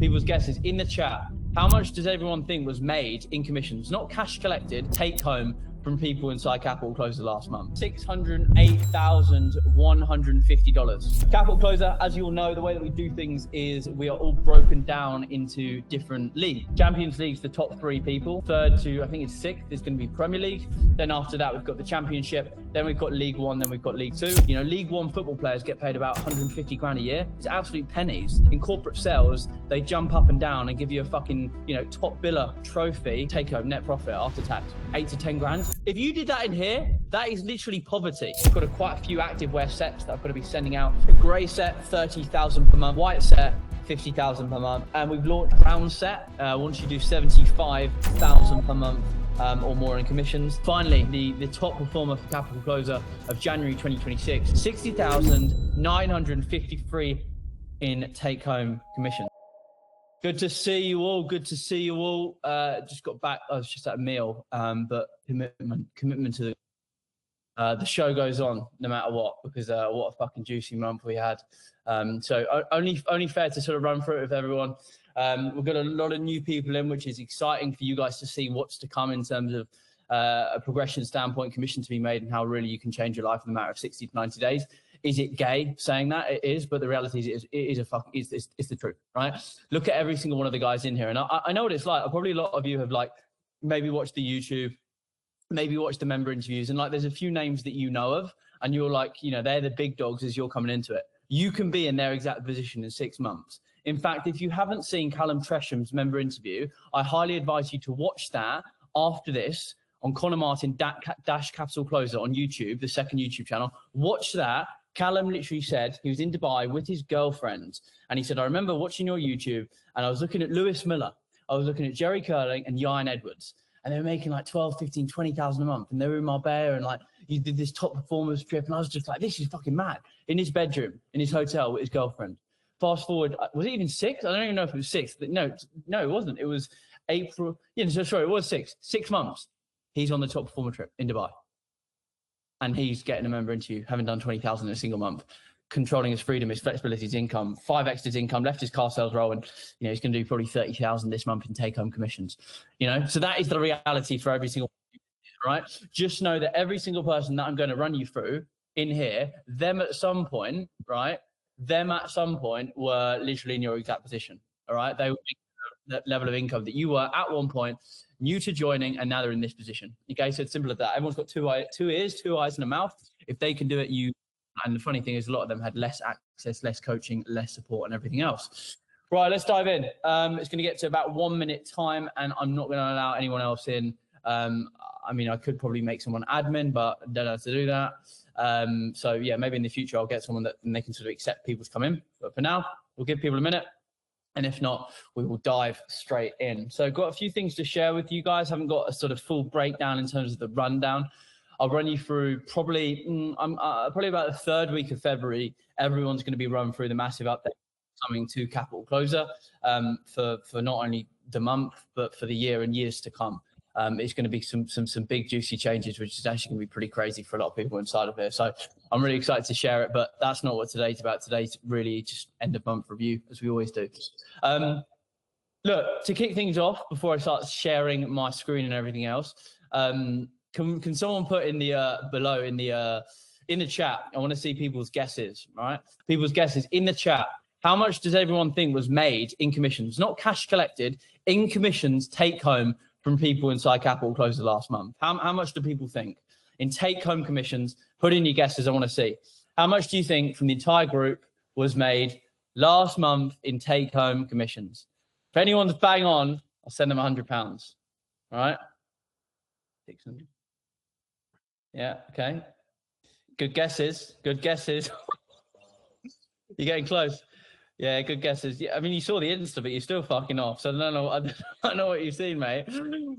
people's guesses in the chat. How much does everyone think was made in commissions, not cash collected, take home from people inside Capital Closer last month? $608,150. Capital Closer, as you all know, the way that we do things is we are all broken down into different leagues. Champions League's the top 3 people. Third to, I think it's 6th, is going to be Premier League. Then after that, we've got the Championship. Then we've got League One. Then we've got League Two. You know, League One football players get paid about 150 grand a year. It's absolute pennies. In corporate sales, they jump up and down and give you a fucking, you know, top biller trophy, take home net profit after tax, 8 to 10 grand. If you did that in here, that is literally poverty. We've got quite a few active wear sets that I'm going to be sending out. A grey set, 30,000 per month. White set, 50,000 per month. And we've launched brown set. Once you do 75,000 per month or more in commissions. Finally, the top performer for Capital Closer of January 2026, 60,953 in take-home commission. Good to see you all. Good to see you all. Just got back. I was just at a meal, but commitment to the show goes on no matter what, because what a fucking juicy month we had. So only fair to sort of run through it with everyone. We've got a lot of new people in, which is exciting for you guys to see what's to come in terms of a progression standpoint, commission to be made, and how really you can change your life in a matter of 60 to 90 days. Is it gay saying that? It is, but the reality is it's the truth, right? Look at every single one of the guys in here, and I know what it's like. Probably a lot of you have like maybe watched the YouTube, maybe watched the member interviews, and like there's a few names that you know of, and you're like, you know, they're the big dogs as you're coming into it. You can be in their exact position in 6 months. In fact, if you haven't seen Callum Tresham's member interview, I highly advise you to watch that after this on Connor Martin dash Capital Closer on YouTube, the second YouTube channel. Watch that. Callum literally said he was in Dubai with his girlfriend, and he said, I remember watching your YouTube and I was looking at Lewis Miller, I was looking at Jerry Curling and Ryan Edwards, and they were making like 12, 15, 20,000 a month, and they were in Marbella, and like he did this top performers trip, and I was just like, this is fucking mad, in his bedroom, in his hotel with his girlfriend. Fast forward, was it even 6? I don't even know if it was 6. No, it wasn't. It was April. Yeah, sorry, it was 6. 6 months. He's on the top performer trip in Dubai. And he's getting a member interview, having done 20,000 in a single month, controlling his freedom, his flexibility, his income, 5x his income, left his car sales role, and you know he's going to do probably 30,000 this month in take-home commissions. You know, so that is the reality for every single person, right? Just know that every single person that I'm going to run you through in here, them at some point, right? Them at some point were literally in your exact position. All right, they were that level of income that you were at one point, new to joining, and now they're in this position. Okay, so it's simple as that. Everyone's got 2 ears, 2 eyes, and a mouth. If they can do it, you. And the funny thing is, a lot of them had less access, less coaching, less support, and everything else. Right, let's dive in. It's going to get to about 1 minute time, and I'm not going to allow anyone else in. I mean, I could probably make someone admin, but I don't know how to do that. So yeah, maybe in the future I'll get someone that they can sort of accept people to come in. But for now, we'll give people a minute. And if not, we will dive straight in. So I've got a few things to share with you guys. I haven't got a sort of full breakdown in terms of the rundown. I'll run you through probably about the 3rd week of February. Everyone's going to be run through the massive update coming to Capital Closer for not only the month, but for the year and years to come. It's going to be some big juicy changes, which is actually going to be pretty crazy for a lot of people inside of here. So I'm really excited to share it, but that's not what today's about. Today's really just end of month review, as we always do. Look, to kick things off, before I start sharing my screen and everything else, can someone put in the below in the chat? I want to see people's guesses, right? People's guesses in the chat. How much does everyone think was made in commissions, not cash collected, in commissions take home from people inside Capital Closer last month? How much do people think in take-home commissions? Put in your guesses. I want to see. How much do you think from the entire group was made last month in take-home commissions? If anyone's bang on, I'll send them £100. All right? 600. Yeah, okay. Good guesses. Good guesses. You're getting close. Yeah, good guesses. Yeah, I mean, you saw the Insta, but you're still fucking off. So I don't know what you've seen, mate.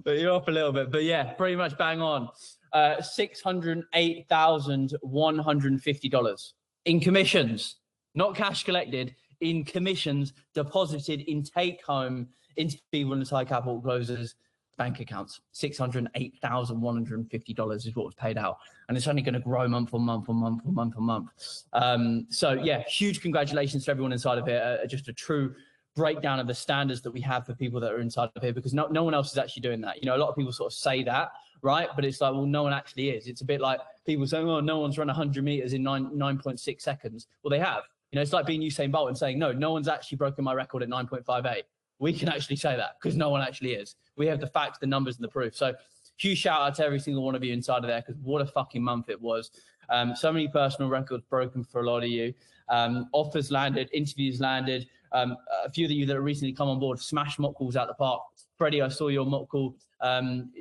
But you're off a little bit. But yeah, pretty much bang on. $608,150 in commissions, not cash collected, in commissions deposited in take home into people inside Capital Closers bank accounts. $608,150 is what was paid out, and it's only going to grow month on month on month on month on month. So yeah, huge congratulations to everyone inside of here. Just a true breakdown of the standards that we have for people that are inside of here, because no one else is actually doing that. You know, a lot of people sort of say that, right? But it's like, well, no one actually is. It's a bit like people saying, oh, no one's run 100 meters in 9.6 seconds. Well, they have. You know, it's like being Usain Bolt and saying, no one's actually broken my record at 9.58. We can actually say that because no one actually is. We have the facts, the numbers, and the proof. So huge shout out to every single one of you inside of there, because what a fucking month it was. So many personal records broken for a lot of you. Offers landed, interviews landed. A few of you that have recently come on board smashed mock calls out the park. Freddie, I saw your mock call.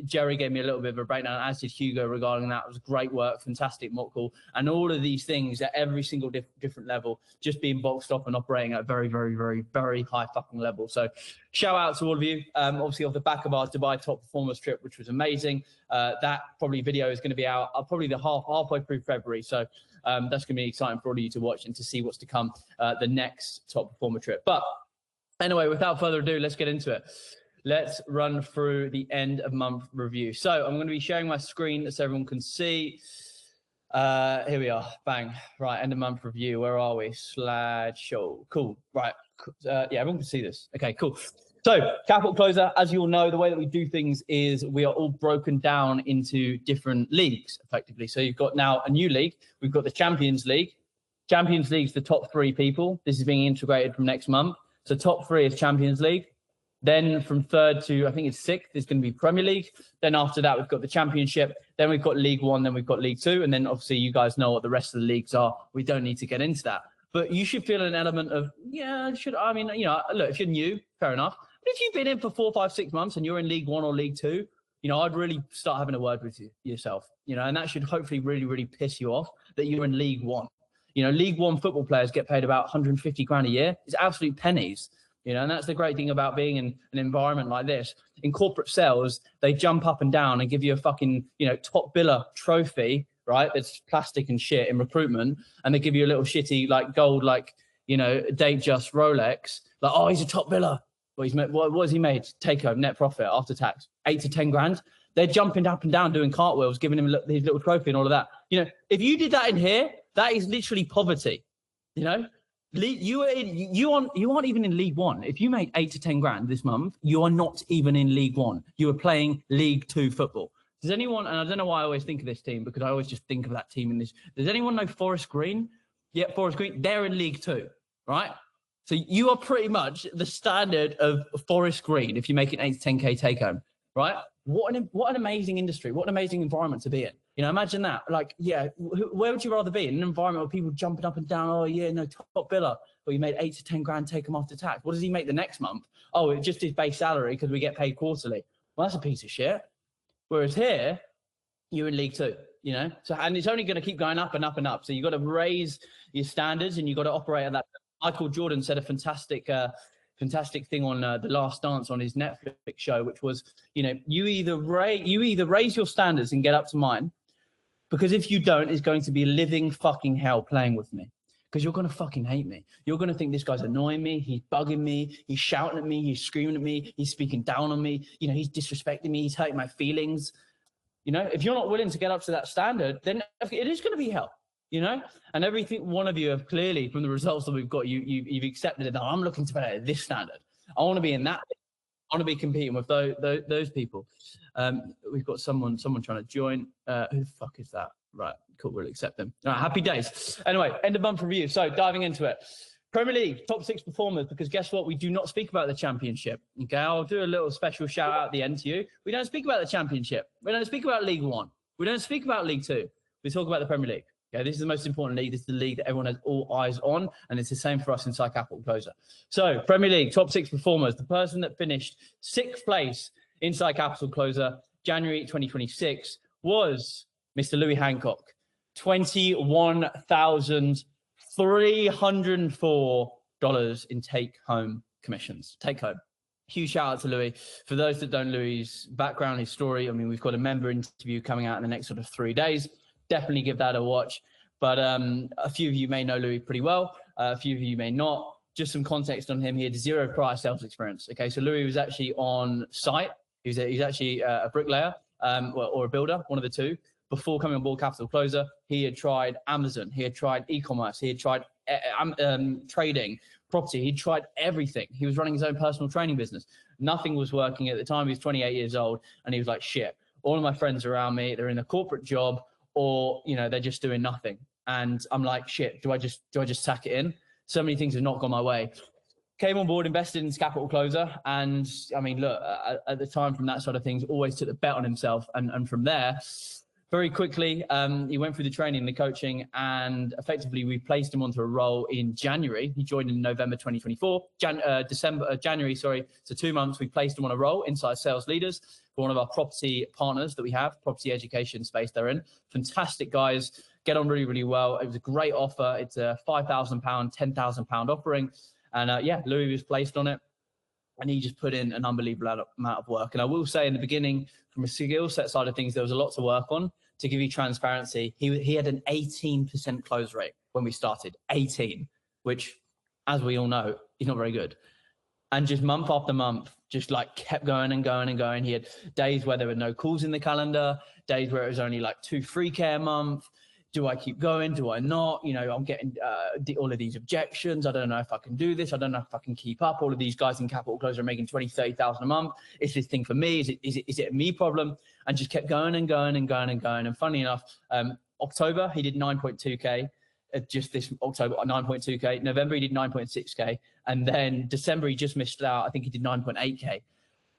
Jerry gave me a little bit of a breakdown, as did Hugo, regarding that. It was great work, fantastic mock call. And all of these things at every single different level, just being boxed off and operating at a very, very, very, very high fucking level. So shout out to all of you. Obviously off the back of our Dubai Top Performers trip, which was amazing. That probably video is going to be out probably halfway through February. So that's going to be exciting for all of you to watch and to see what's to come the next Top Performer trip. But anyway, without further ado, let's get into it. Let's run through the end of month review. So I'm going to be sharing my screen so everyone can see. Here we are. Bang. Right. End of month review. Where are we? Slideshow. Cool. Right. Yeah, everyone can see this. Okay, cool. So Capital Closer, as you all know, the way that we do things is we are all broken down into different leagues, effectively. So you've got now a new league. We've got the Champions League. Champions League's the top 3 people. This is being integrated from next month. So top 3 is Champions League. Then from 3rd to, I think it's 6th, is going to be Premier League. Then after that, we've got the Championship. Then we've got League One. Then we've got League Two. And then obviously you guys know what the rest of the leagues are. We don't need to get into that. But you should feel an element of, I mean, you know, look, if you're new, fair enough. But if you've been in for 4, 5, 6 months and you're in League One or League Two, you know, I'd really start having a word with yourself, you know, and that should hopefully really, really piss you off that you're in League One. You know, League One football players get paid about 150 grand a year. It's absolute pennies. You know, and that's the great thing about being in an environment like this. In corporate sales, they jump up and down and give you a fucking, you know, top biller trophy, right? That's plastic and shit in recruitment. And they give you a little shitty, like gold, like, you know, date just Rolex. Like, oh, he's a top biller. Well, he's made, what has he made? Take home net profit after tax, 8 to 10 grand. They're jumping up and down doing cartwheels, giving him his little trophy and all of that. You know, if you did that in here, that is literally poverty, you know? You aren't even in League One. If you made 8 to 10 grand this month, you are not even in League One. You are playing League Two football. Does anyone, and I don't know why I always think of this team, because I always just think of that team in this. Does anyone know Forest Green? Yeah, Forest Green, they're in League Two, right? So you are pretty much the standard of Forest Green if you make an 8 to 10K take home, right? What an amazing industry. What an amazing environment to be in. You know, imagine that. Like, yeah, where would you rather be? In an environment where people jumping up and down, oh, yeah, no, top biller. Well, you made 8 to 10 grand, take him after tax. What does he make the next month? Oh, it's just his base salary because we get paid quarterly. Well, that's a piece of shit. Whereas here, you're in League Two, you know? So, and it's only going to keep going up and up and up. So you've got to raise your standards and you've got to operate at that. Michael Jordan said a fantastic thing on The Last Dance on his Netflix show, which was, you know, you either raise your standards and get up to mine, because if you don't, it's going to be living fucking hell playing with me, because you're going to fucking hate me. You're going to think this guy's annoying me. He's bugging me. He's shouting at me. He's screaming at me. He's speaking down on me. You know, he's disrespecting me. He's hurting my feelings. You know, if you're not willing to get up to that standard, then it is going to be hell. You know, and everything one of you have clearly, from the results that we've got, you've accepted it. That I'm looking to play at this standard. I want to be in that. I want to be competing with those people. We've got someone trying to join. Who the fuck is that? Right, cool. We'll accept them. All right, happy days. Anyway, end of month review. So diving into it. Premier League, top 6 performers, because guess what? We do not speak about the Championship. Okay, I'll do a little special shout out at the end to you. We don't speak about the Championship. We don't speak about League One. We don't speak about League Two. We talk about the Premier League. Okay, this is the most important league. This is the league that everyone has all eyes on, and it's the same for us inside Capital Closer. So, Premier League, top 6 performers. The person that finished 6th place inside Capital Closer, January 2026, was Mr. Louis Hancock. $21,304 in take-home commissions. Take home. Huge shout out to Louis. For those that don't know Louis' background, his story, I mean, we've got a member interview coming out in the next sort of 3 days. Definitely give that a watch. But a few of you may know Louis pretty well. A few of you may not. Just some context on him. He had 0 prior sales experience. Okay, so Louis was actually on site. He's actually a bricklayer or a builder, one of the two. Before coming on board Capital Closer, he had tried Amazon. He had tried e-commerce. He had tried trading, property. He tried everything. He was running his own personal training business. Nothing was working at the time. He was 28 years old, and he was like, shit, all of my friends around me, they're in a corporate job, or, you know, they're just doing nothing. And I'm like, shit, do I just tack it in? So many things have not gone my way. Came on board, invested in this capital closer. And I mean, look, at the time, from that sort of things, always took the bet on himself. And from there, very quickly, he went through the training, the coaching, and effectively we placed him onto a role in January. He joined in November 2024, January, sorry. So 2 months, we placed him on a role inside Sales Leaders for one of our property partners that we have, property education space they're in. Fantastic guys, get on really, really well. It was a great offer. It's a £5,000, £10,000 offering. And yeah, Louis was placed on it. And he just put in an unbelievable amount of work. And I will say in the beginning, from a skill set side of things, there was a lot to work on. To give you transparency, he had an 18% close rate when we started, 18, which, as we all know, is not very good. And just month after month, just like kept going and going and going. He had days where there were no calls in the calendar, days where it was only like 2 3K a month. Do I keep going? Do I not? You know, I'm getting all of these objections. I don't know if I can do this. I don't know if I can keep up. All of these guys in Capital Close are making 20, 30,000 a month. Is this thing for me? Is it a me problem? And just kept going and going and going and going. And funny enough, October, he did 9.2K. Just this October, 9.2K. November, he did 9.6K. And then December, he just missed out. I think he did 9.8K.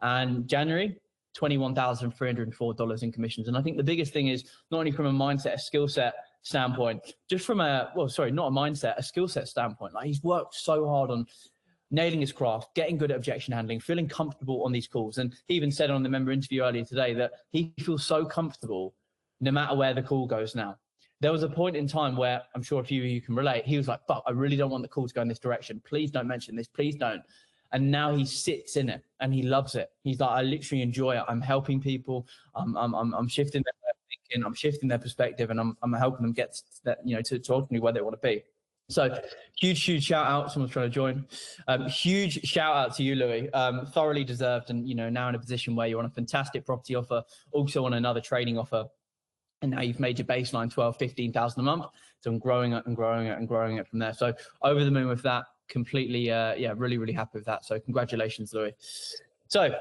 And January, $21,304 in commissions. And I think the biggest thing is not only from a mindset, a skill set standpoint, just from a, well, sorry, not a mindset, a skill set standpoint. Like, he's worked so hard on nailing his craft, getting good at objection handling, feeling comfortable on these calls. And he even said on the member interview earlier today that he feels so comfortable no matter where the call goes now. There was a point in time where, I'm sure a few of you can relate, he was like, fuck, I really don't want the call to go in this direction. Please don't mention this. Please don't. And now he sits in it and he loves it. He's like, I literally enjoy it. I'm helping people. I'm shifting their thinking. I'm shifting their perspective, and I'm helping them get that, you know, to ultimately where they want to be. So huge shout out. Someone's trying to join. Huge shout out to you, Louis. Thoroughly deserved. And, you know, now in a position where you're on a fantastic property offer, also on another trading offer. And now you've made your baseline 12, 15,000 a month. So I'm growing it and growing it and growing it from there. So over the moon with that. Completely, yeah, really happy with that. So congratulations, Louis. So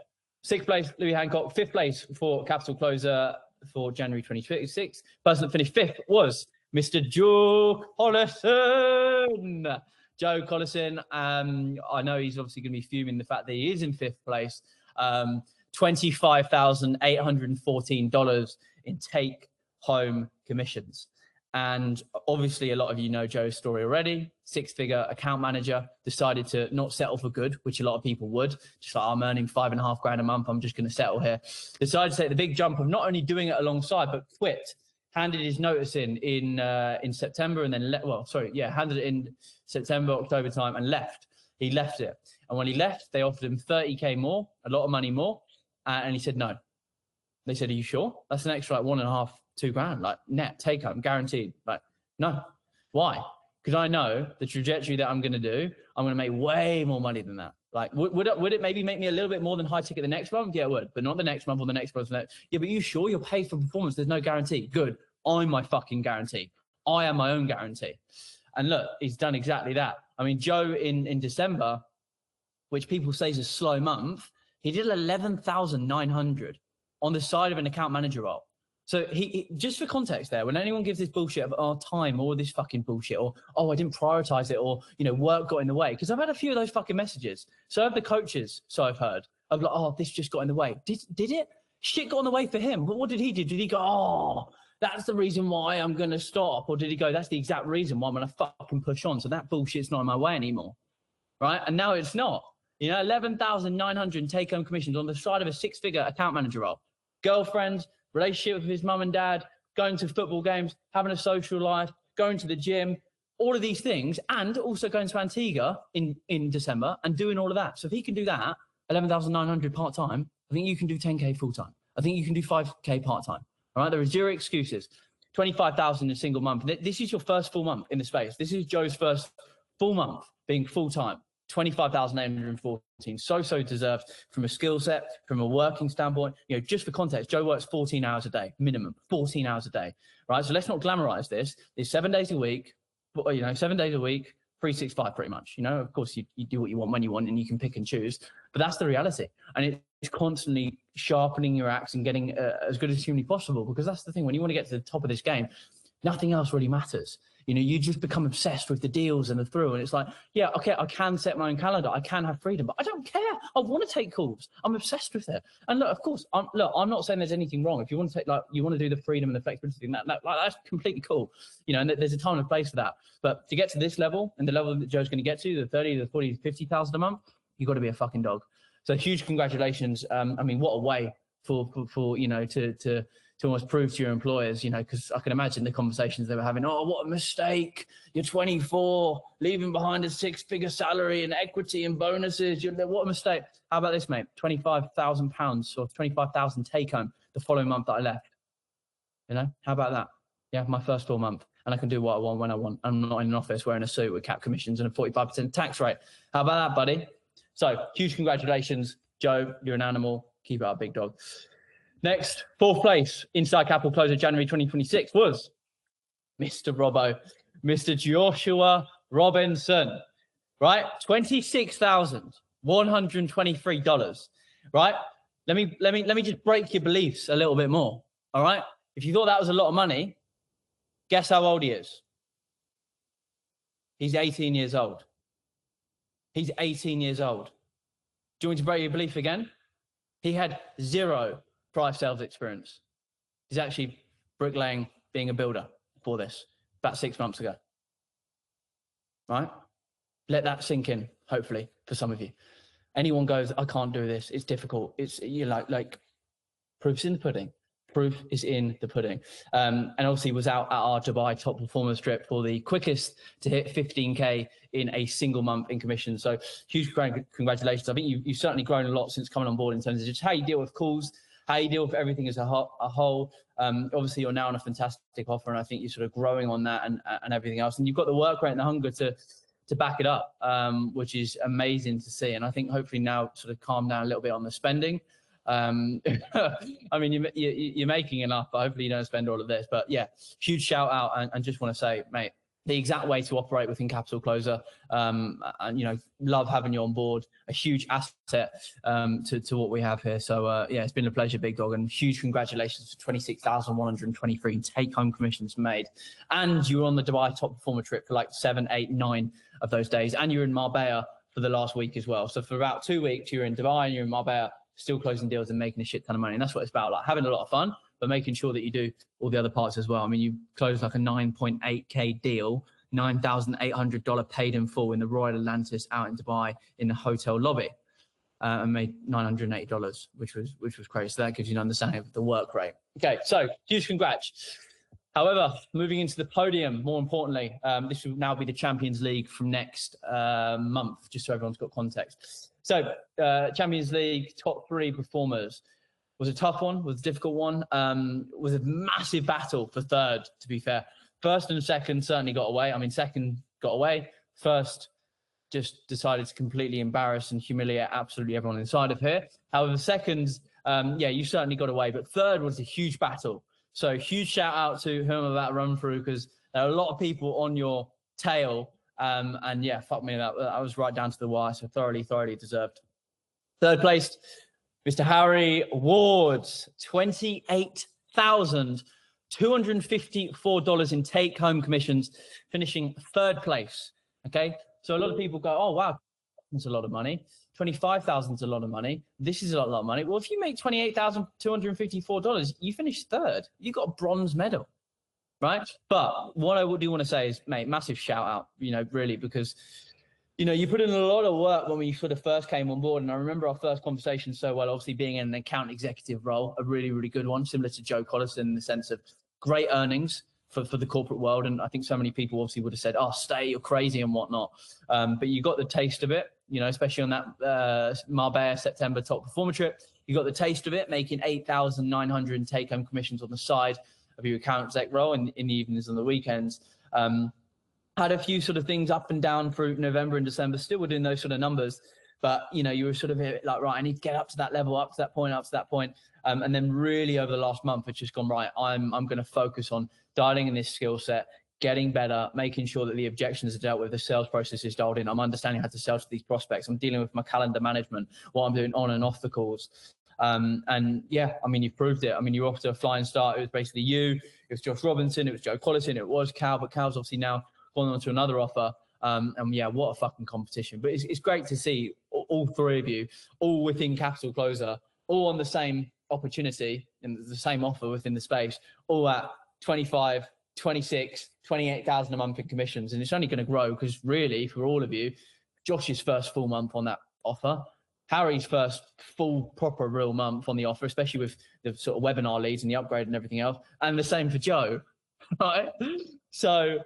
6th place, Louis Hancock. 5th place for Capital Closer for January 2026. Person that finished 5th was Mr. Joe Collison. Joe Collison. I know he's obviously going to be fuming the fact that he is in 5th place. $25,814 in take-home commissions. And obviously, a lot of you know Joe's story already. 6-figure account manager, decided to not settle for good, which a lot of people would. Just like, I'm earning $5,500 a month, I'm just going to settle here. Decided to take the big jump of not only doing it alongside, but quit. Handed his notice in September, and then handed it in September, October time, and left. He left it, and when he left, they offered him 30K more, a lot of money more, and he said no. They said, "Are you sure? That's an extra like $1.5, $2,000, like net take home, guaranteed." Like, no. Why? Because I know the trajectory that I'm going to do, I'm going to make way more money than that. Like, would it maybe make me a little bit more than high ticket the next month? Yeah, it would, but not the next month or the next month. Yeah, but you sure you're paid for performance? There's no guarantee. Good. I'm my fucking guarantee. I am my own guarantee. And look, he's done exactly that. I mean, Joe in December, which people say is a slow month, he did 11,900 on the side of an account manager role. So he just for context there, when anyone gives this bullshit of time or this fucking bullshit or, oh, I didn't prioritize it, or, you know, work got in the way. Because I've had a few of those fucking messages. So have the coaches, so I've heard, of like, oh, this just got in the way. Did it? Shit got in the way for him. But what did he do? Did he go, oh, that's the reason why I'm going to stop? Or did he go, that's the exact reason why I'm going to fucking push on. So that bullshit's not in my way anymore. Right? And now it's not. You know, 11,900 take-home commissions on the side of a 6-figure account manager role. Girlfriend, relationship with his mum and dad, going to football games, having a social life, going to the gym, all of these things, and also going to Antigua in December and doing all of that. So if he can do that, 11,900 part-time, I think you can do 10K full-time. I think you can do 5K part-time. All right, there are zero excuses. 25,000 in a single month. This is your first full month in the space. This is Joe's first full month being full-time. 25,814. So deserved from a skill set, from a working standpoint. You know, just for context, Joe works 14 hours a day, minimum 14 hours a day, right? So let's not glamorize this. It's 7 days a week, you know, 7 days a week, 365 pretty much. You know, of course, you do what you want when you want, and you can pick and choose. But that's the reality. And it's constantly sharpening your axe and getting as good as humanly possible, because that's the thing. When you want to get to the top of this game, nothing else really matters. You know, you just become obsessed with the deals and the thrill. And it's like, yeah, okay, I can set my own calendar. I can have freedom, but I don't care. I want to take calls. I'm obsessed with it. And look, of course, I'm not saying there's anything wrong. If you want to take, like, you want to do the freedom and the flexibility, that's completely cool. You know, and there's a time and a place for that. But to get to this level, and the level that Joe's going to get to, the 30, the 40, 50,000 a month, you've got to be a fucking dog. So huge congratulations. I mean, what a way for you know, to almost prove to your employers, you know, because I can imagine the conversations they were having. Oh, what a mistake. You're 24, leaving behind a 6-figure salary and equity and bonuses. What a mistake. How about this, mate? £25,000 or 25,000 take home the following month that I left. You know, how about that? Yeah, my first full month. And I can do what I want when I want. I'm not in an office wearing a suit with cap commissions and a 45% tax rate. How about that, buddy? So huge congratulations, Joe. You're an animal. Keep it up, big dog. Next, 4th place, Inside Capital close of January 2026 was Mr. Robbo, Mr. Joshua Robinson, right? $26,123, right? Let me just break your beliefs a little bit more, all right? If you thought that was a lot of money, guess how old he is? He's 18 years old. He's 18 years old. Do you want me to break your belief again? He had 0 prior sales experience. He's actually bricklaying, being a builder for this about 6 months ago. Right? Let that sink in, hopefully, for some of you. Anyone goes, I can't do this. It's difficult. It's, you know, like proof's in the pudding. Proof is in the pudding. And obviously was out at our Dubai top performance trip for the quickest to hit 15K in a single month in commission. So huge congratulations. I think you've certainly grown a lot since coming on board in terms of just how you deal with calls, how you deal with everything as a whole. Obviously, you're now on a fantastic offer, and I think you're sort of growing on that and everything else. And you've got the work rate and the hunger to back it up, which is amazing to see. And I think hopefully now sort of calm down a little bit on the spending. I mean, you're making enough, but hopefully you don't spend all of this. But yeah, huge shout out, and just want to say, mate, the exact way to operate within Capital Closer. And, you know, love having you on board, a huge asset to what we have here. So yeah, it's been a pleasure, big dog, and huge congratulations for 26,123 take home commissions made. And you were on the Dubai top performer trip for like 7, 8, 9 of those days. And you were in Marbella for the last week as well. So for about 2 weeks, you're in Dubai and you're in Marbella, still closing deals and making a shit ton of money. And that's what it's about, like having a lot of fun, but making sure that you do all the other parts as well. I mean, you closed like a 9.8K deal, $9,800 paid in full in the Royal Atlantis out in Dubai in the hotel lobby, and made $980, which was crazy. So that gives you an understanding of the work rate. Okay, so huge congrats. However, moving into the podium, more importantly, this will now be the Champions League from next month, just so everyone's got context. So Champions League top 3 performers was a tough one, was a difficult one, was a massive battle for 3rd, to be fair. 1st and 2nd certainly got away. I mean, 2nd got away. 1st just decided to completely embarrass and humiliate absolutely everyone inside of here. However, 2nd, yeah, you certainly got away. But 3rd was a huge battle. So huge shout out to whom I'm about to run through, because there are a lot of people on your tail. And yeah, fuck me, that was right down to the wire. So thoroughly deserved. 3rd place, Mr. Harry Ward, $28,254 in take-home commissions, finishing 3rd place. Okay, so a lot of people go, oh wow, that's a lot of money. 25,000 is a lot of money. This is a lot of money. Well, if you make $28,254, you finish 3rd. You got a bronze medal, right? But what I do want to say is, mate, massive shout out, you know, really, because, you know, you put in a lot of work when we sort of first came on board. And I remember our first conversation so well, obviously being in an account executive role, a really, really good one, similar to Joe Collison in the sense of great earnings for the corporate world. And I think so many people obviously would have said, oh, stay, you're crazy and whatnot. But you got the taste of it, you know, especially on that Marbella September top performer trip. You got the taste of it, making 8,900 in take-home commissions on the side of your account exec role in the evenings and the weekends. Had a few sort of things up and down through November and December, still were doing those sort of numbers. But, you know, you were sort of like, right, I need to get up to that level, up to that point. And then really over the last month, it's just gone, right, I'm going to focus on dialing in this skill set, getting better, making sure that the objections are dealt with, the sales process is dialed in. I'm understanding how to sell to these prospects. I'm dealing with my calendar management, what I'm doing on and off the calls. And yeah, I mean, you've proved it. I mean, you're off to a flying start. It was basically you, it was Josh Robinson, it was Joe Colleton, it was Cal, but Cal's obviously now gone on to another offer. And yeah, what a fucking competition. But it's great to see all three of you, all within Capital Closer, all on the same opportunity and the same offer within the space, all at 25, 26, 28,000 a month in commissions. And it's only going to grow because really, for all of you, Josh's first full month on that offer, Harry's first full, proper, real month on the offer, especially with the sort of webinar leads and the upgrade and everything else. And the same for Joe, right? So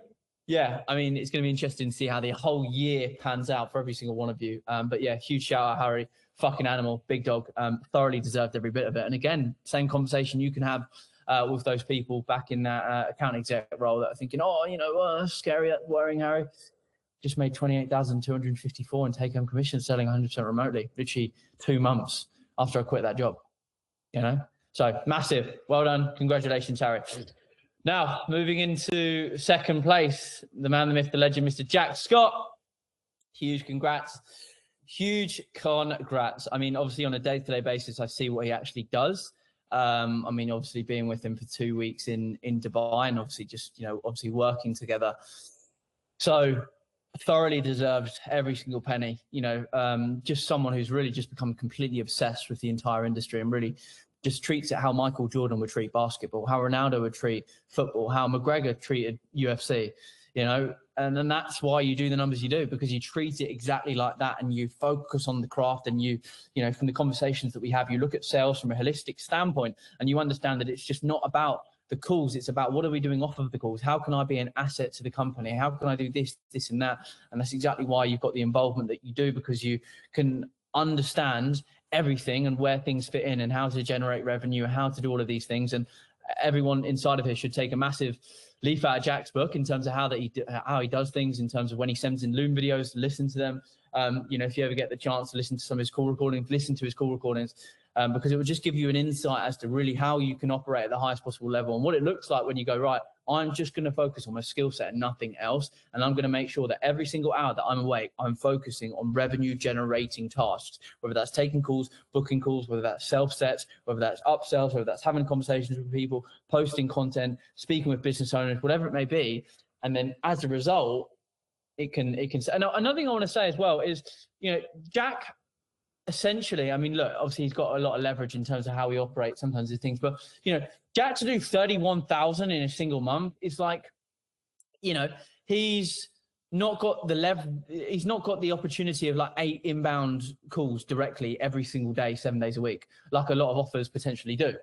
yeah, I mean, it's going to be interesting to see how the whole year pans out for every single one of you. But yeah, huge shout out, Harry. Fucking animal, big dog. Thoroughly deserved every bit of it. And again, same conversation you can have with those people back in that account exec role that are thinking, oh, you know, scary, worrying, Harry. Just made 28,254 in take-home commission selling 100% remotely, literally 2 months after I quit that job. You know, so massive. Well done. Congratulations, Harry. Now, moving into second place, the man, the myth, the legend, Mr. Jack Scott. Huge congrats. Huge congrats. I mean, obviously on a day-to-day basis, I see what he actually does. I mean, obviously being with him for 2 weeks in Dubai and obviously just, you know, obviously working together. So thoroughly deserved every single penny, you know, just someone who's really just become completely obsessed with the entire industry and really just treats it how Michael Jordan would treat basketball, how Ronaldo would treat football, how McGregor treated UFC, you know, and then that's why you do the numbers you do, because you treat it exactly like that and you focus on the craft and you know, from the conversations that we have, you look at sales from a holistic standpoint and you understand that it's just not about the calls. It's about what are we doing off of the calls? How can I be an asset to the company? How can I do this, this and that? And that's exactly why you've got the involvement that you do, because you can understand everything and where things fit in and how to generate revenue, how to do all of these things. And everyone inside of here should take a massive leaf out of Jack's book in terms of how he does things, in terms of when he sends in Loom videos, listen to them. You know, if you ever get the chance to listen to some of his call recordings, listen to his call recordings, because it will just give you an insight as to really how you can operate at the highest possible level and what it looks like when you go, right, I'm just going to focus on my skill set and nothing else. And I'm going to make sure that every single hour that I'm awake, I'm focusing on revenue generating tasks, whether that's taking calls, booking calls, whether that's self sets, whether that's upsells, whether that's having conversations with people, posting content, speaking with business owners, whatever it may be. And then as a result, it can. And another thing I want to say as well is, you know, Jack, essentially, I mean, look, obviously he's got a lot of leverage in terms of how he operates sometimes these things, but, you know, Jack to do 31,000 in a single month, it's like, you know, he's not got the opportunity of like 8 inbound calls directly every single day, 7 days a week, like a lot of offers potentially do,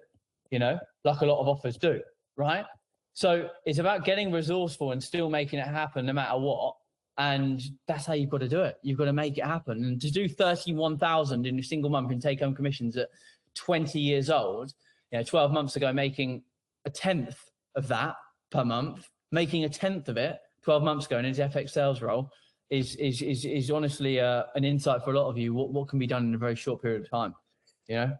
you know, like a lot of offers do, right? So it's about getting resourceful and still making it happen no matter what. And that's how you've got to do it. You've got to make it happen. And to do 31,000 in a single month in take-home commissions at 20 years old, you know, 12 months ago, making a tenth of that per month, making a tenth of it 12 months ago in his FX sales role is honestly an insight for a lot of you. What can be done in a very short period of time, you know?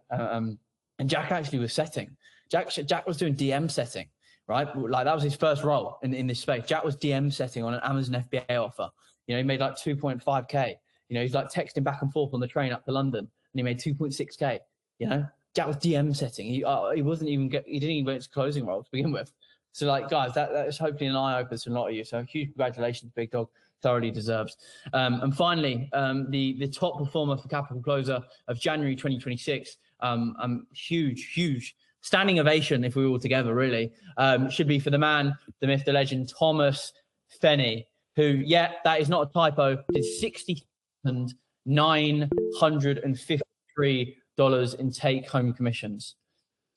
And Jack actually was setting. Jack was doing DM setting. Right, like that was his first role in this space. Jack was DM setting on an Amazon FBA offer. You know, he made like 2.5k. You know, he's like texting back and forth on the train up to London, and he made 2.6k. You know, Jack was DM setting. He didn't even get to closing role to begin with. So like, guys, that is hopefully an eye opener to a lot of you. So huge congratulations, big dog. Thoroughly deserves. And finally, the top performer for Capital Closer of January 2026. Huge. Standing ovation, if we were all together, really, should be for the man, the myth, the legend, Thomas Fenney, who, yeah, that is not a typo, is $60,953 in take-home commissions,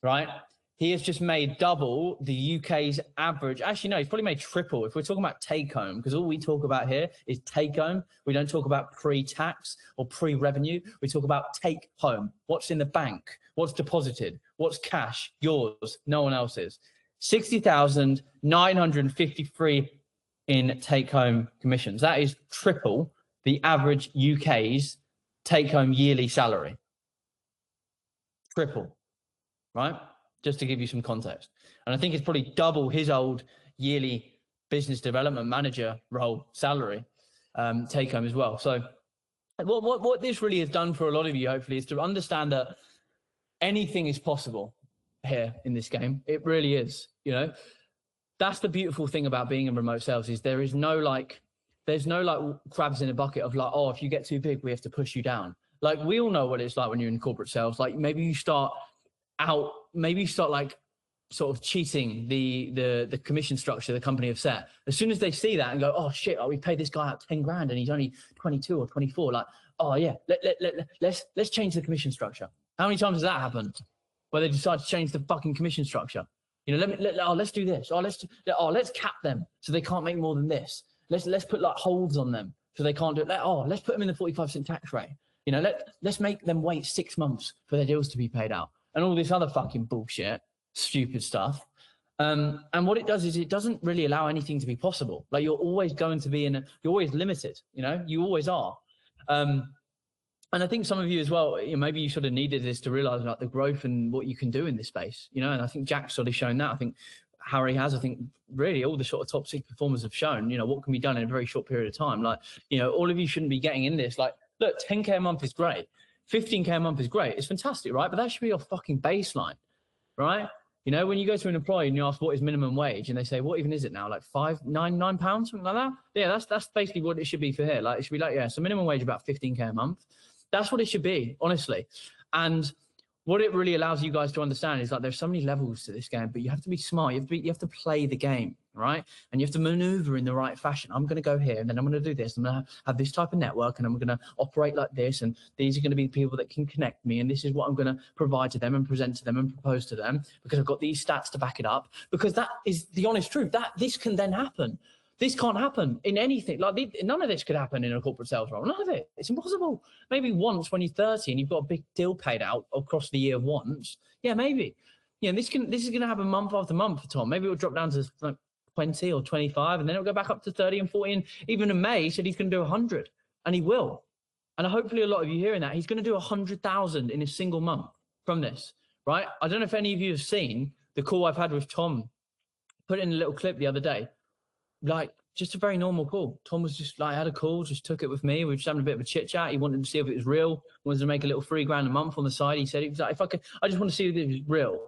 right? He has just made double the UK's average. Actually, no, he's probably made triple. If we're talking about take-home, because all we talk about here is take-home. We don't talk about pre-tax or pre-revenue. We talk about take-home. What's in the bank? What's deposited? What's cash? Yours, no one else's. 60,953 in take-home commissions. That is triple the average UK's take-home yearly salary. Triple, right? Just to give you some context. And I think it's probably double his old yearly business development manager role salary take home as well. So what this really has done for a lot of you, hopefully, is to understand that anything is possible here in this game. It really is. You know, that's the beautiful thing about being in remote sales, is there's no like crabs in a bucket of like, oh, if you get too big, we have to push you down. Like, we all know what it's like when you're in corporate sales. Like, maybe you start like sort of cheating the commission structure the company have set. As soon as they see that and go, oh shit, we paid this guy out 10 grand and he's only 22 or 24. Like, oh yeah, let's change the commission structure. How many times has that happened where they decide to change the fucking commission structure? You know, let's do this. Let's cap them so they can't make more than this. Let's put like holds on them so they can't do it. Let's put them in the 45% tax rate. You know, let's make them wait 6 months for their deals to be paid out, and all this other fucking bullshit, stupid stuff. And what it does is it doesn't really allow anything to be possible. Like, you're always going to be you're always limited. You know, you always are. And I think some of you as well, you know, maybe you sort of needed this to realize like the growth and what you can do in this space, you know, and I think Jack's sort of shown that. I think Harry has. I think really all the sort of top 6 performers have shown, you know, what can be done in a very short period of time. Like, you know, all of you shouldn't be getting in this. Like, look, 10K a month is great. 15K a month is great. It's fantastic, right? But that should be your fucking baseline, right? You know, when you go to an employee and you ask what is minimum wage, and they say, what even is it now? Like £9, something like that? Yeah, that's basically what it should be for here. Like, it should be like, yeah, so minimum wage about 15K a month. That's what it should be, honestly. And what it really allows you guys to understand is like there's so many levels to this game, but you have to be smart. You have to play the game, right? And you have to maneuver in the right fashion. I'm going to go here, and then I'm going to do this. I'm going to have this type of network, and I'm going to operate like this. And these are going to be the people that can connect me. And this is what I'm going to provide to them and present to them and propose to them, because I've got these stats to back it up. Because that is the honest truth. That this can then happen. This can't happen in anything. Like, none of this could happen in a corporate sales role. None of it. It's impossible. Maybe once when you're 30 and you've got a big deal paid out across the year once. Yeah, maybe. Yeah, this is going to happen month after month for Tom. Maybe it'll drop down to like 20 or 25, and then it'll go back up to 30 and 40. And even in May, he said he's going to do 100, and he will. And hopefully a lot of you hearing that, he's going to do 100,000 in a single month from this, right? I don't know if any of you have seen the call I've had with Tom. Put in a little clip the other day. Like, just a very normal call. Tom was just like, had a call, just took it with me. We were just having a bit of a chit chat. He wanted to see if it was real. Wanted to make a little $3,000 a month on the side. He said, he was like, I just want to see if it was real.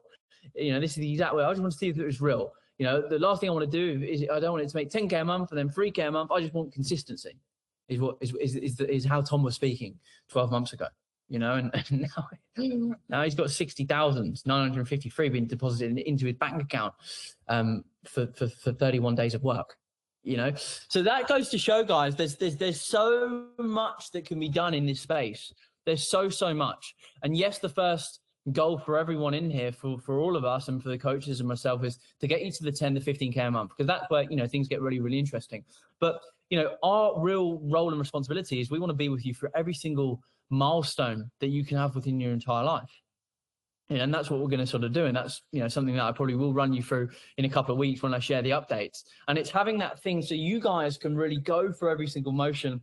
You know, this is the exact way. I just want to see if it was real. You know, the last thing I want to do is I don't want it to make 10K a month and then 3K a month. I just want consistency. Is how Tom was speaking 12 months ago. You know, and now he's got 60,953 being deposited into his bank account for 31 days of work. You know, so that goes to show, guys, there's so much that can be done in this space. There's so much. And yes, the first goal for everyone in here, for all of us and for the coaches and myself, is to get you to the 10 to 15K a month, because that's where, you know, things get really, really interesting. But, you know, our real role and responsibility is we want to be with you for every single milestone that you can have within your entire life. And that's what we're going to sort of do. And that's, you know, something that I probably will run you through in a couple of weeks when I share the updates. And it's having that thing so you guys can really go for every single motion,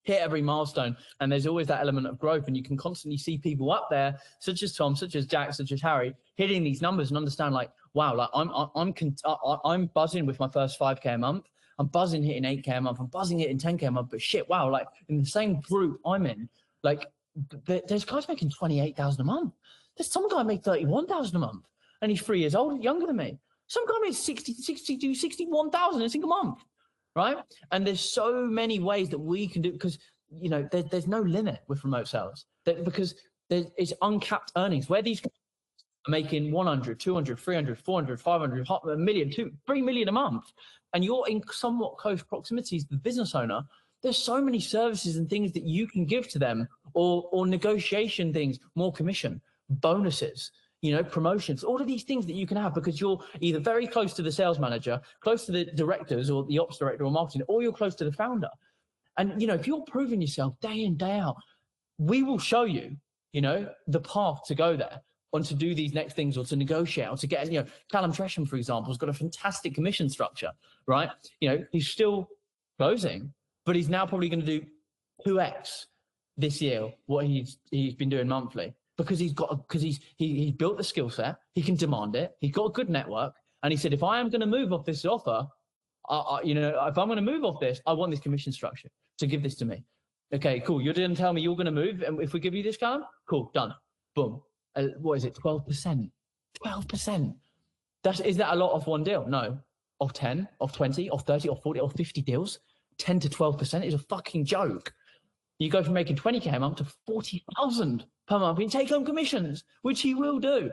hit every milestone. And there's always that element of growth. And you can constantly see people up there, such as Tom, such as Jack, such as Harry, hitting these numbers and understand like, wow, like I'm buzzing with my first 5K a month. I'm buzzing hitting 8K a month. I'm buzzing hitting 10K a month. But shit, wow, like in the same group I'm in, like there's guys making 28,000 a month. There's some guy made 31,000 a month, and he's 3 years old, younger than me. Some guy made 62, 61,000 in a single month, right? And there's so many ways that we can do, because, you know, there's no limit with remote sales, because it's uncapped earnings, where these guys are making 100, 200, 300, 400, 500, a million, 3 million a month, and you're in somewhat close proximity to the business owner. There's so many services and things that you can give to them, or negotiation things, more commission, bonuses, you know, promotions, all of these things that you can have, because you're either very close to the sales manager, close to the directors or the ops director or marketing, or you're close to the founder. And, you know, if you're proving yourself day in, day out, we will show you, you know, the path to go there, or to do these next things, or to negotiate, or to get, you know, Callum Tresham, for example, has got a fantastic commission structure, right? You know, he's still closing, but he's now probably going to do 2x this year what he's been doing monthly. Because he's built the skill set, he can demand it, he's got a good network, and he said, if I am going to move off this offer, You know, if I'm going to move off this, I want this commission structure. So give this to me. Okay, cool. You're going to tell me you're going to move, and if we give you this discount, cool, done. Boom. What is it? 12%. 12%. Is that a lot off one deal? No. Off 10, off 20, off 30, off 40, off 50 deals, 10 to 12% is a fucking joke. You go from making 20K a month to 40,000 per month in take-home commissions, which he will do,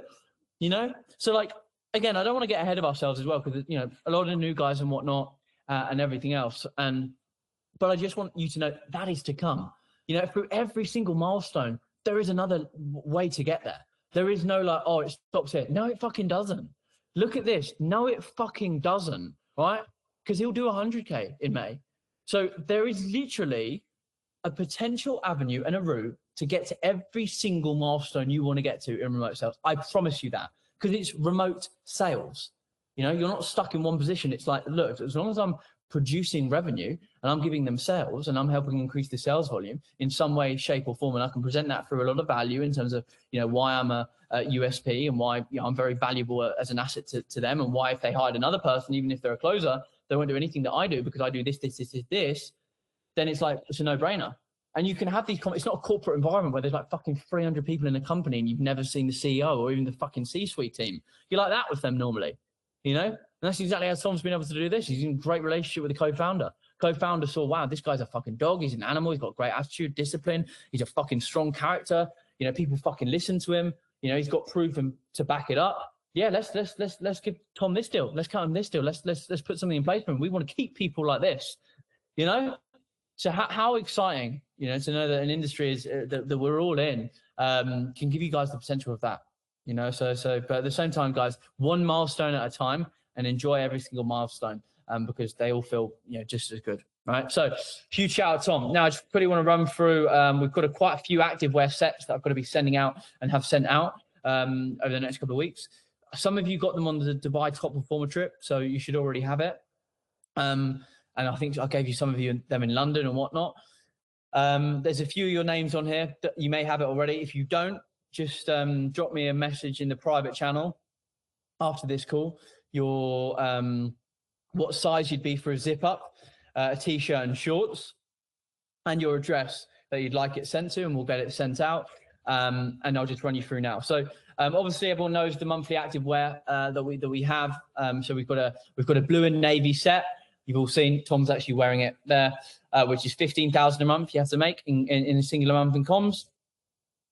you know? So, like, again, I don't want to get ahead of ourselves as well, because, you know, a lot of new guys and whatnot and everything else. But I just want you to know that is to come. You know, through every single milestone, there is another way to get there. There is no like, oh, it stops here. No, it fucking doesn't. Look at this. No, it fucking doesn't, right? Because he'll do 100K in May. So there is literally a potential avenue and a route to get to every single milestone you want to get to in remote sales. I promise you that, because it's remote sales. You know, you're not stuck in one position. It's like, look, as long as I'm producing revenue and I'm giving them sales and I'm helping increase the sales volume in some way, shape or form, and I can present that through a lot of value in terms of, you know, why I'm a USP and why, you know, I'm very valuable as an asset to them, and why if they hired another person, even if they're a closer, they won't do anything that I do because I do this, then it's like, it's a no-brainer. And you can have these, it's not a corporate environment where there's like fucking 300 people in a company and you've never seen the CEO or even the fucking C-suite team. You're like that with them normally, you know? And that's exactly how Tom's been able to do this. He's in a great relationship with the co-founder. Co-founder saw, wow, this guy's a fucking dog. He's an animal. He's got great attitude, discipline. He's a fucking strong character. You know, people fucking listen to him. You know, he's got proof to back it up. Yeah, let's give Tom this deal. Let's cut him this deal. Let's put something in place for him. We want to keep people like this, you know? So how exciting, you know, to know that an industry is that we're all in can give you guys the potential of that, you know. So but at the same time, guys, one milestone at a time, and enjoy every single milestone because they all feel, you know, just as good, right? So huge shout out, Tom. Now I just quickly want to run through. We've got quite a few activewear sets that I've got to be sending out and have sent out over the next couple of weeks. Some of you got them on the Dubai Top Performer trip, so you should already have it. And I think I gave you some of them in London and whatnot. There's a few of your names on here that you may have it already. If you don't, just drop me a message in the private channel after this call. Your what size you'd be for a zip up, a t-shirt and shorts, and your address that you'd like it sent to, and we'll get it sent out. And I'll just run you through now. So obviously everyone knows the monthly active wear that we have. So we've got a blue and navy set. You've all seen Tom's actually wearing it there, which is 15,000 a month you have to make in a singular month in comms.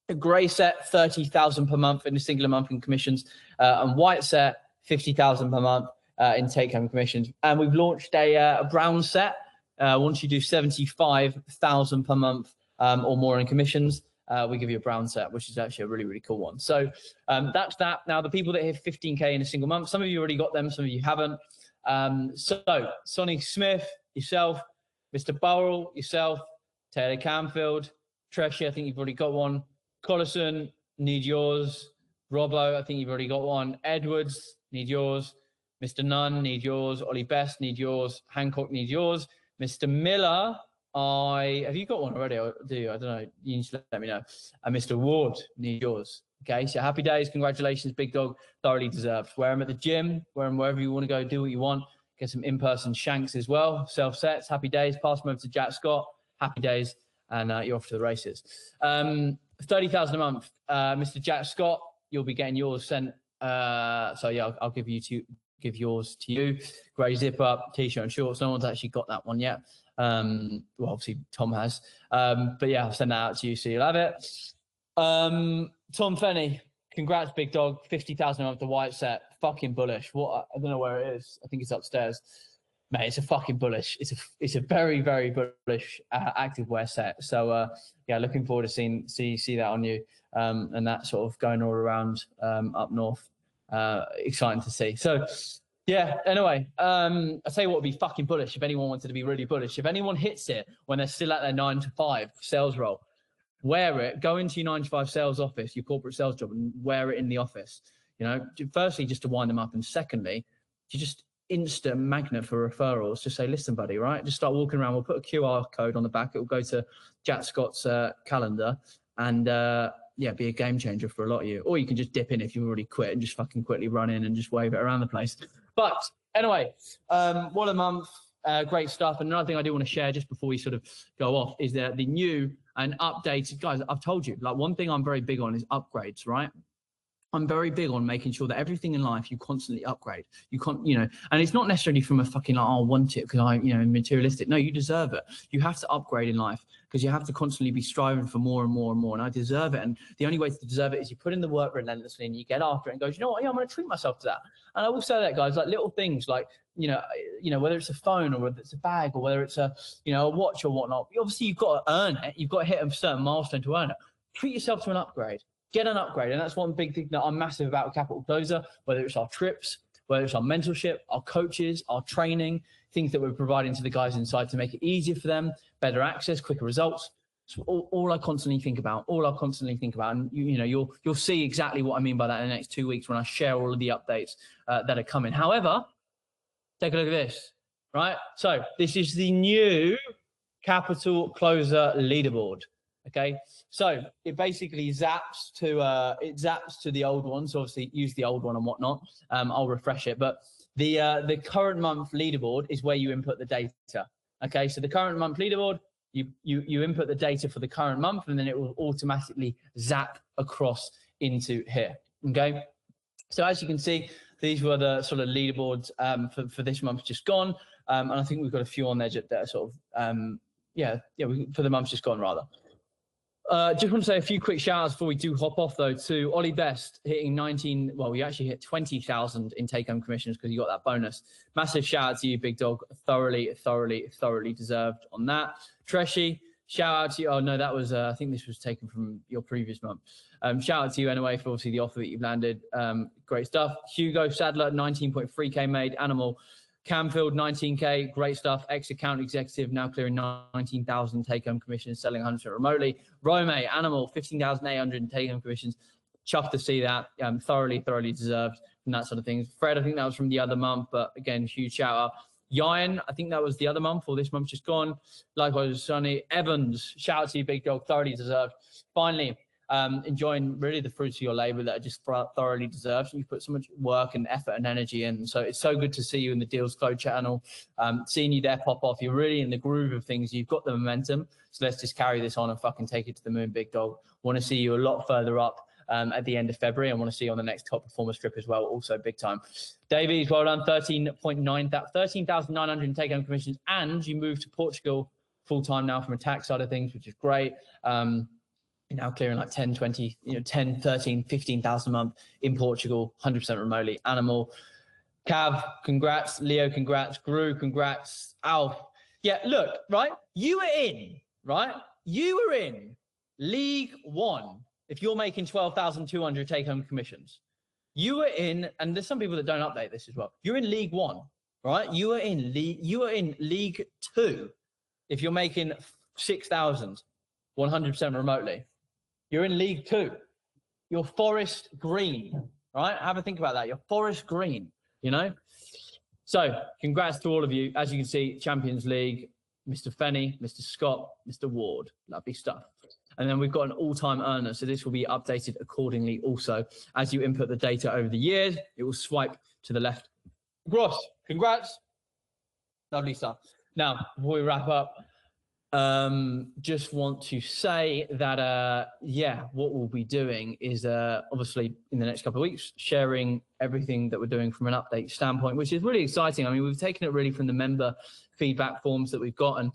A grey set, 30,000 per month in a singular month in commissions, and white set, 50,000 per month in take-home commissions. And we've launched a brown set. Once you do 75,000 per month or more in commissions, we give you a brown set, which is actually a really, really cool one. So that's that. Now, the people that hit 15K in a single month, some of you already got them, some of you haven't. So Sonny Smith, yourself, Mr. Burrell, yourself, Taylor Camfield, Treshy, I think you've already got one. Collison, need yours. Robbo, I think you've already got one. Edwards, need yours. Mr. Nunn, need yours. Ollie Best, need yours. Hancock, need yours. Mr. Miller, have you got one already? Or do you? I don't know. You need to let me know. And Mr. Ward, need yours. Okay, so happy days. Congratulations, big dog. Thoroughly deserved. Wear them at the gym. Wear them wherever you want to go. Do what you want. Get some in-person shanks as well. Self-sets. Happy days. Pass them over to Jack Scott. Happy days. And you're off to the races. 30,000 a month. Mr. Jack Scott, you'll be getting yours sent. So yeah, I'll give yours to you. Grey zip up, t-shirt and shorts. No one's actually got that one yet. Well, obviously Tom has. But yeah, I'll send that out to you so you'll have it. Tom Fenney, congrats, big dog. 50,000 a month, the white set. Fucking bullish. What? I don't know where it is. I think it's upstairs. Mate, it's a fucking bullish. It's a very, very bullish activewear set. So yeah, looking forward to see that on you and that sort of going all around up north. Exciting to see. So yeah, anyway, I'll tell you what would be fucking bullish if anyone wanted to be really bullish. If anyone hits it when they're still at their 9 to 5 sales role, wear it, go into your 9 to 5 sales office, your corporate sales job, and wear it in the office. You know, firstly, just to wind them up, and secondly, you just instant magnet for referrals. Just say, listen, buddy, right? Just start walking around. We'll put a QR code on the back. It will go to Jack Scott's calendar, and yeah, be a game changer for a lot of you. Or you can just dip in if you've already quit and just fucking quickly run in and just wave it around the place. But Anyway, what a month. Great stuff. And another thing I do want to share just before we sort of go off is that the new and updated, guys, I've told you, like one thing I'm very big on is upgrades, right? I'm very big on making sure that everything in life you constantly upgrade. You can't, you know, and it's not necessarily from a fucking like, oh, I want it because I, you know, materialistic. No, you deserve it. You have to upgrade in life because you have to constantly be striving for more and more and more. And I deserve it. And the only way to deserve it is you put in the work relentlessly and you get after it and go, you know what? Yeah, I'm going to treat myself to that. And I will say that, guys, like little things like, you know, whether it's a phone or whether it's a bag or whether it's a, you know, a watch or whatnot. Obviously, you've got to earn it. You've got to hit a certain milestone to earn it. Treat yourself to an upgrade. Get an upgrade. And that's one big thing that I'm massive about with Capital Closer, whether it's our trips, whether it's our mentorship, our coaches, our training, things that we're providing to the guys inside to make it easier for them, better access, quicker results. So all I constantly think about, and you know, you'll see exactly what I mean by that in the next 2 weeks when I share all of the updates that are coming. However, take a look at this, right? So this is the new Capital Closer leaderboard. Okay, so it basically zaps to the old one. So obviously use the old one and whatnot. I'll refresh it, but the current month leaderboard is where you input the data. Okay, so the current month leaderboard, you input the data for the current month, and then it will automatically zap across into here. Okay, so as you can see, these were the sort of leaderboards for this month just gone, and I think we've got a few on there that are sort of for the month just gone rather. Just want to say a few quick shout outs before we do hop off though to Ollie Best hitting 19. Well, we actually hit 20,000 in take home commissions because you got that bonus. Massive shout out to you, big dog. Thoroughly deserved on that. Treshy, shout out to you. Oh no, that was, I think this was taken from your previous month. Shout out to you anyway for obviously the offer that you've landed. Great stuff. Hugo Sadler, 19.3K made. Animal. Camfield, 19K, great stuff. Ex-account executive, now clearing 19,000 take-home commissions, selling 100% remotely. Rome, Animal, 15,800 take-home commissions. Chuffed to see that. Thoroughly deserved and that sort of thing. Fred, I think that was from the other month, but again, huge shout out. Yan, I think that was the other month or this month just gone. Likewise, Sonny. Evans, shout out to you, big dog, thoroughly deserved. Finally, enjoying really the fruits of your labor that are just thoroughly deserved. You put so much work and effort and energy in. So it's so good to see you in the Deals Flow channel, seeing you there pop off. You're really in the groove of things. You've got the momentum. So let's just carry this on and fucking take it to the moon, big dog. Want to see you a lot further up at the end of February. I want to see you on the next top performance trip as well. Also big time. Davies, well done. 13,900 take home commissions. And you moved to Portugal full time now from a tax side of things, which is great. Now clearing like 10, 20, 10, 13, 15,000 a month in Portugal, 100% remotely. Animal. Cav, congrats. Leo, congrats. Gru, congrats. Alf. Yeah, look, right? You were in League One if you're making 12,200 take-home commissions. You were in, and there's some people that don't update this as well. You're in League One, right? You are in League Two if you're making 6,000, 100% remotely. You're in League Two. You're Forest Green, right? Have a think about that. You're Forest Green, So congrats to all of you. As you can see, Champions League, Mr. Fenny, Mr. Scott, Mr. Ward. Lovely stuff. And then we've got an all-time earner. So this will be updated accordingly also. As you input the data over the years, it will swipe to the left. Gross, congrats. Lovely stuff. Now, before we wrap up, just want to say that, what we'll be doing is obviously in the next couple of weeks, sharing everything that we're doing from an update standpoint, which is really exciting. I mean, we've taken it really from the member feedback forms that we've got and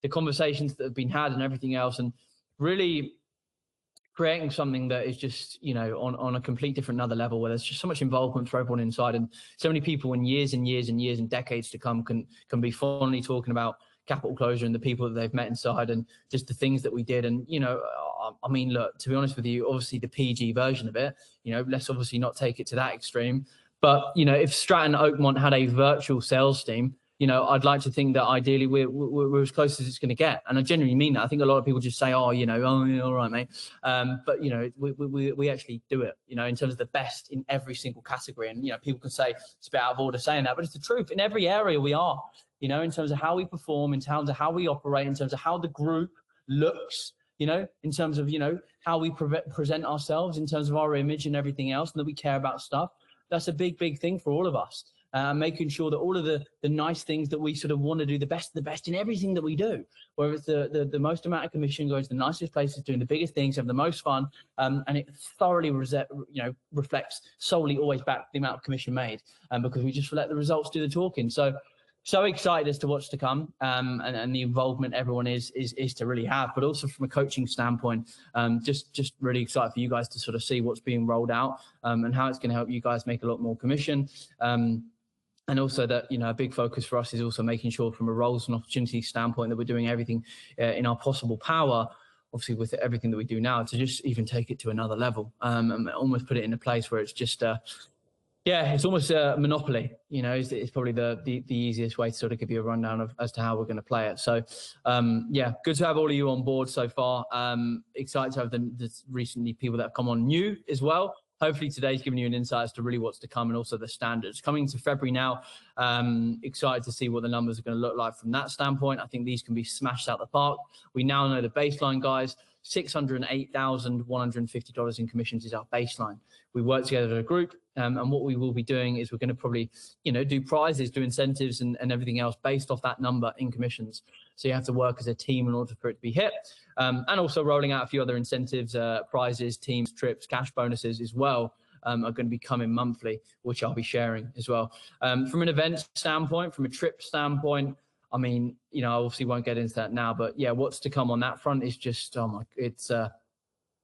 the conversations that have been had and everything else, and really creating something that is just, on a complete different another level where there's just so much involvement for everyone inside, and so many people in years and years and years and decades to come can be fondly talking about Capital Closure and the people that they've met inside and just the things that we did. And, I mean, look, to be honest with you, obviously the PG version of it, let's obviously not take it to that extreme. But, if Stratton Oakmont had a virtual sales team, I'd like to think that ideally we're as close as it's going to get. And I genuinely mean that. I think a lot of people just say, all right, mate. But, we actually do it, in terms of the best in every single category. And, people can say it's a bit out of order saying that, but it's the truth. In every area we are, in terms of how we perform, in terms of how we operate, in terms of how the group looks, in terms of, how we present ourselves, in terms of our image and everything else, and that we care about stuff. That's a big, big thing for all of us. making sure that all of the nice things that we sort of want to do the best in everything that we do, whether it's the most amount of commission, going to the nicest places, doing the biggest things, have the most fun, and it thoroughly reflects solely always back to the amount of commission made, because we just let the results do the talking. So excited as to what's to come, and the involvement everyone is to really have, but also from a coaching standpoint, just really excited for you guys to sort of see what's being rolled out, and how it's going to help you guys make a lot more commission. And also that, a big focus for us is also making sure from a roles and opportunities standpoint that we're doing everything in our possible power, obviously with everything that we do now, to just even take it to another level, and almost put it in a place where it's just, it's almost a monopoly, it's probably the easiest way to sort of give you a rundown as to how we're going to play it. So, good to have all of you on board so far. Excited to have the recently people that have come on new as well. Hopefully today's given you an insight as to really what's to come, and also the standards coming into February now. Excited to see what the numbers are going to look like from that standpoint. I think these can be smashed out the park. We now know the baseline, guys. $608,150 in commissions is our baseline. We work together as a group, and what we will be doing is we're going to probably, do prizes, do incentives, and everything else based off that number in commissions. So you have to work as a team in order for it to be hit, and also rolling out a few other incentives, prizes, teams, trips, cash bonuses as well. Are going to be coming monthly, which I'll be sharing as well. From an event standpoint, from a trip standpoint, I mean, I obviously won't get into that now, but yeah, what's to come on that front is just,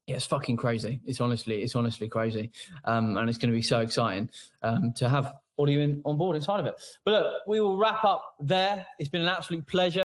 it's fucking crazy. It's honestly crazy. And it's going to be so exciting to have all of you on board inside of it. But look, we will wrap up there. It's been an absolute pleasure.